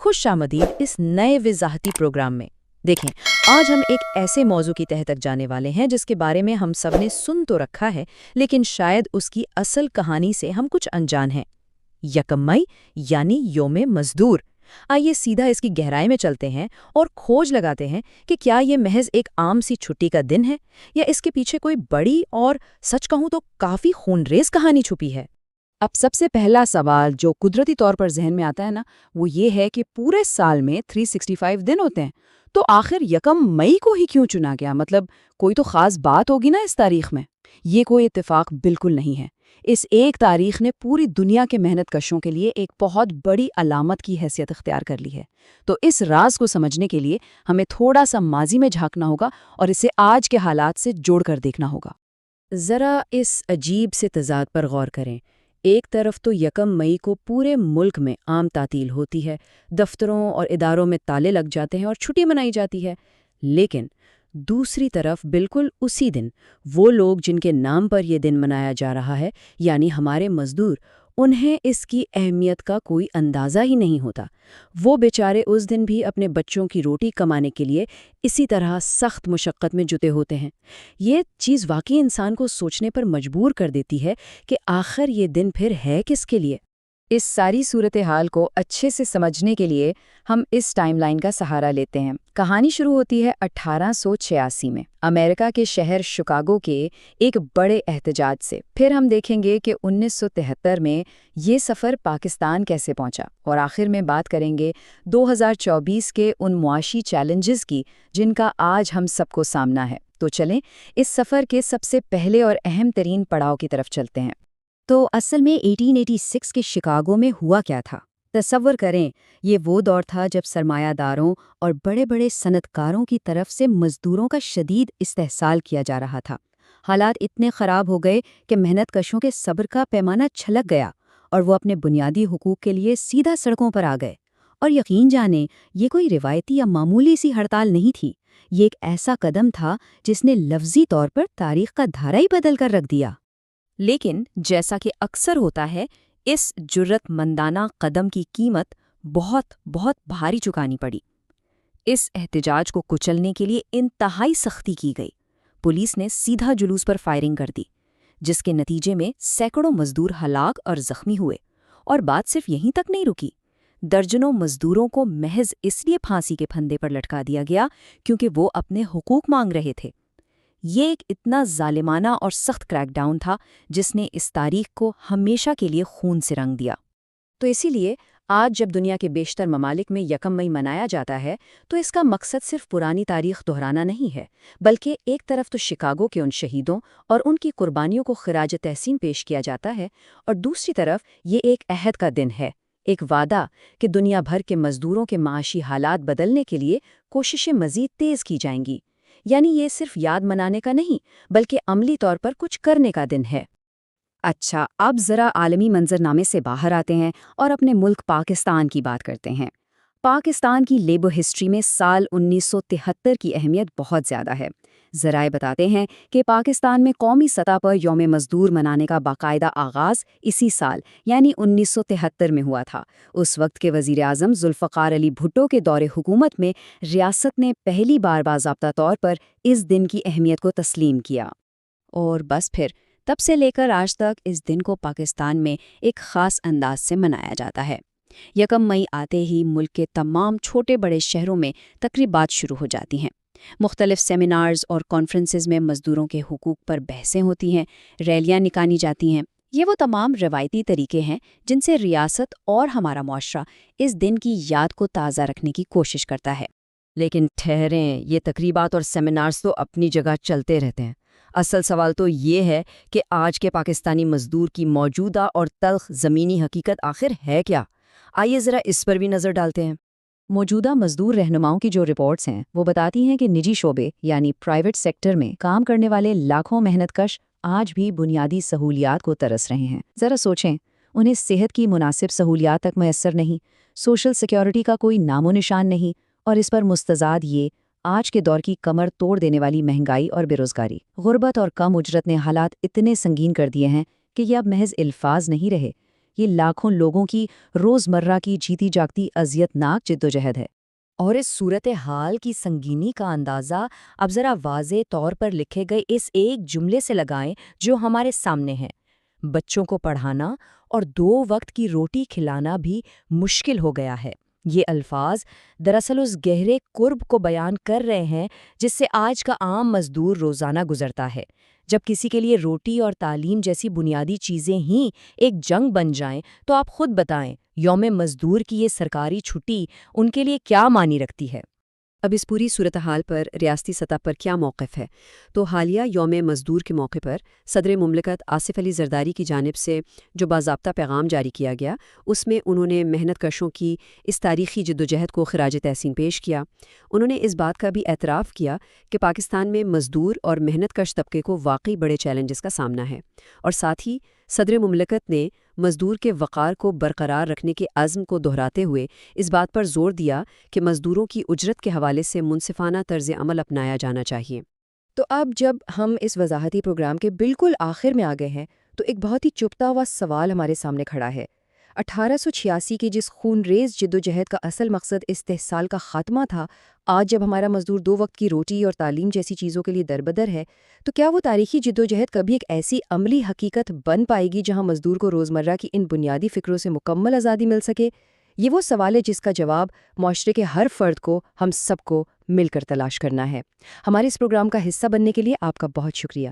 خوش آمدید اس نئے وضاحتی پروگرام میں۔ دیکھیں، آج ہم ایک ایسے موضوع کی تہہ تک جانے والے ہیں جس کے بارے میں ہم سب نے سن تو رکھا ہے، لیکن شاید اس کی اصل کہانی سے ہم کچھ انجان ہیں۔ یکم مئی یعنی یوم مزدور۔ آئیے سیدھا اس کی گہرائی میں چلتے ہیں اور کھوج لگاتے ہیں کہ کیا یہ محض ایک عام سی چھٹی کا دن ہے یا اس کے پیچھے کوئی بڑی اور سچ کہوں تو کافی خونریز کہانی چھپی ہے۔ اب سب سے پہلا سوال جو قدرتی طور پر ذہن میں آتا ہے نا، وہ یہ ہے کہ پورے سال میں 365 دن ہوتے ہیں، تو آخر یکم مئی کو ہی کیوں چنا گیا؟ مطلب کوئی تو خاص بات ہوگی نا اس تاریخ میں۔ یہ کوئی اتفاق بالکل نہیں ہے۔ اس ایک تاریخ نے پوری دنیا کے محنت کشوں کے لیے ایک بہت بڑی علامت کی حیثیت اختیار کر لی ہے۔ تو اس راز کو سمجھنے کے لیے ہمیں تھوڑا سا ماضی میں جھانکنا ہوگا اور اسے آج کے حالات سے جوڑ کر دیکھنا ہوگا۔ ذرا اس عجیب سے تضاد پر غور کریں۔ ایک طرف تو یکم مئی کو پورے ملک میں عام تعطیل ہوتی ہے، دفتروں اور اداروں میں تالے لگ جاتے ہیں اور چھٹی منائی جاتی ہے، لیکن دوسری طرف بالکل اسی دن وہ لوگ جن کے نام پر یہ دن منایا جا رہا ہے، یعنی ہمارے مزدور، انہیں اس کی اہمیت کا کوئی اندازہ ہی نہیں ہوتا۔ وہ بیچارے اس دن بھی اپنے بچوں کی روٹی کمانے کے لیے اسی طرح سخت مشقت میں جٹے ہوتے ہیں۔ یہ چیز واقعی انسان کو سوچنے پر مجبور کر دیتی ہے کہ آخر یہ دن پھر ہے کس کے لیے۔ اس ساری صورتحال کو اچھے سے سمجھنے کے لیے ہم اس ٹائم لائن کا سہارا لیتے ہیں۔ کہانی شروع ہوتی ہے 1886 میں امریکہ کے شہر شکاگو کے ایک بڑے احتجاج سے۔ پھر ہم دیکھیں گے کہ 1973 میں یہ سفر پاکستان کیسے پہنچا، اور آخر میں بات کریں گے 2024 کے ان معاشی چیلنجز کی جن کا آج ہم سب کو سامنا ہے۔ تو چلیں اس سفر کے سب سے پہلے اور اہم ترین پڑاؤ کی طرف چلتے ہیں۔ تو اصل میں 1886 کے شکاگو میں ہوا کیا تھا؟ تصور کریں، یہ وہ دور تھا جب سرمایہ داروں اور بڑے بڑے صنعت کاروں کی طرف سے مزدوروں کا شدید استحصال کیا جا رہا تھا۔ حالات اتنے خراب ہو گئے کہ محنت کشوں کے صبر کا پیمانہ چھلک گیا اور وہ اپنے بنیادی حقوق کے لیے سیدھا سڑکوں پر آ گئے۔ اور یقین جانیں، یہ کوئی روایتی یا معمولی سی ہڑتال نہیں تھی، یہ ایک ایسا قدم تھا جس نے لفظی طور پر تاریخ کا دھارا ہی بدل کر رکھ دیا۔ لیکن جیسا کہ اکثر ہوتا ہے، اس جرأت مندانہ قدم کی قیمت بہت بہت بھاری چکانی پڑی۔ اس احتجاج کو کچلنے کے لیے انتہائی سختی کی گئی۔ پولیس نے سیدھا جلوس پر فائرنگ کر دی، جس کے نتیجے میں سینکڑوں مزدور ہلاک اور زخمی ہوئے۔ اور بات صرف یہیں تک نہیں رکی، درجنوں مزدوروں کو محض اس لیے پھانسی کے پھندے پر لٹکا دیا گیا کیونکہ وہ اپنے حقوق مانگ رہے تھے۔ یہ ایک اتنا ظالمانہ اور سخت کریک ڈاؤن تھا جس نے اس تاریخ کو ہمیشہ کے لیے خون سے رنگ دیا۔ تو اسی لیے آج جب دنیا کے بیشتر ممالک میں یکم مئی منایا جاتا ہے تو اس کا مقصد صرف پرانی تاریخ دہرانا نہیں ہے، بلکہ ایک طرف تو شکاگو کے ان شہیدوں اور ان کی قربانیوں کو خراج تحسین پیش کیا جاتا ہے، اور دوسری طرف یہ ایک عہد کا دن ہے، ایک وعدہ کہ دنیا بھر کے مزدوروں کے معاشی حالات بدلنے کے لیے کوششیں مزید تیز کی جائیں گی۔ یعنی یہ صرف یاد منانے کا نہیں بلکہ عملی طور پر کچھ کرنے کا دن ہے۔ اچھا، اب ذرا عالمی منظرنامے سے باہر آتے ہیں اور اپنے ملک پاکستان کی بات کرتے ہیں۔ پاکستان کی لیبر ہسٹری میں سال 1973 کی اہمیت بہت زیادہ ہے۔ ذرائع بتاتے ہیں کہ پاکستان میں قومی سطح پر یوم مزدور منانے کا باقاعدہ آغاز اسی سال یعنی 1973 میں ہوا تھا۔ اس وقت کے وزیر اعظم ذوالفقار علی بھٹو کے دور حکومت میں ریاست نے پہلی بار باضابطہ طور پر اس دن کی اہمیت کو تسلیم کیا، اور بس پھر تب سے لے کر آج تک اس دن کو پاکستان میں ایک خاص انداز سے منایا جاتا ہے۔ یکم مئی آتے ہی ملک کے تمام چھوٹے بڑے شہروں میں تقریبات شروع ہو جاتی ہیں۔ مختلف سیمینارز اور کانفرنسز میں مزدوروں کے حقوق پر بحثیں ہوتی ہیں، ریلیاں نکالی جاتی ہیں۔ یہ وہ تمام روایتی طریقے ہیں جن سے ریاست اور ہمارا معاشرہ اس دن کی یاد کو تازہ رکھنے کی کوشش کرتا ہے۔ لیکن ٹھہریں، یہ تقریبات اور سیمینارز تو اپنی جگہ چلتے رہتے ہیں۔ اصل سوال تو یہ ہے کہ آج کے پاکستانی مزدور کی موجودہ اور تلخ زمینی حقیقت آخر ہے کیا؟ آئیے ذرا اس پر بھی نظر ڈالتے ہیں۔ موجودہ مزدور رہنماؤں کی جو رپورٹس ہیں وہ بتاتی ہیں کہ نجی شعبے یعنی پرائیویٹ سیکٹر میں کام کرنے والے لاکھوں محنت کش آج بھی بنیادی سہولیات کو ترس رہے ہیں۔ ذرا سوچیں، انہیں صحت کی مناسب سہولیات تک میسر نہیں، سوشل سیکیورٹی کا کوئی نام و نشان نہیں، اور اس پر مستزاد یہ آج کے دور کی کمر توڑ دینے والی مہنگائی اور بے روزگاری، غربت اور کم اجرت نے حالات اتنے سنگین کر دیے ہیں کہ یہ اب محض الفاظ نہیں رہے، یہ لاکھوں لوگوں کی روزمرہ کی جیتی جاگتی اذیت ناک جدوجہد ہے۔ اور اس صورتحال کی سنگینی کا اندازہ اب ذرا واضح طور پر لکھے گئے اس ایک جملے سے لگائیں جو ہمارے سامنے ہے۔ بچوں کو پڑھانا اور 2 وقت کی روٹی کھلانا بھی مشکل ہو گیا ہے۔ یہ الفاظ دراصل اس گہرے کرب کو بیان کر رہے ہیں جس سے آج کا عام مزدور روزانہ گزرتا ہے۔ جب کسی کے لیے روٹی اور تعلیم جیسی بنیادی چیزیں ہی ایک جنگ بن جائیں تو آپ خود بتائیں یوم مزدور کی یہ سرکاری چھٹی ان کے لیے کیا معنی رکھتی ہے؟ اب اس پوری صورتحال پر ریاستی سطح پر کیا موقف ہے؟ تو حالیہ یوم مزدور کے موقع پر صدر مملکت آصف علی زرداری کی جانب سے جو باضابطہ پیغام جاری کیا گیا، اس میں انہوں نے محنت کشوں کی اس تاریخی جدوجہد کو خراج تحسین پیش کیا۔ انہوں نے اس بات کا بھی اعتراف کیا کہ پاکستان میں مزدور اور محنت کش طبقے کو واقعی بڑے چیلنجز کا سامنا ہے، اور ساتھ ہی صدر مملکت نے مزدور کے وقار کو برقرار رکھنے کے عزم کو دہراتے ہوئے اس بات پر زور دیا کہ مزدوروں کی اجرت کے حوالے سے منصفانہ طرز عمل اپنایا جانا چاہیے۔ تو اب جب ہم اس وضاحتی پروگرام کے بالکل آخر میں آ گئے ہیں تو ایک بہت ہی چپتا ہوا سوال ہمارے سامنے کھڑا ہے۔ 1886 کی جس خونریز جدوجہد کا اصل مقصد استحصال کا خاتمہ تھا، آج جب ہمارا مزدور 2 وقت کی روٹی اور تعلیم جیسی چیزوں کے لیے دربدر ہے، تو کیا وہ تاریخی جدوجہد کبھی ایک ایسی عملی حقیقت بن پائے گی جہاں مزدور کو روزمرہ کی ان بنیادی فکروں سے مکمل آزادی مل سکے؟ یہ وہ سوال ہے جس کا جواب معاشرے کے ہر فرد کو، ہم سب کو مل کر تلاش کرنا ہے۔ ہمارے اس پروگرام کا حصہ بننے کے لیے آپ کا بہت شکریہ۔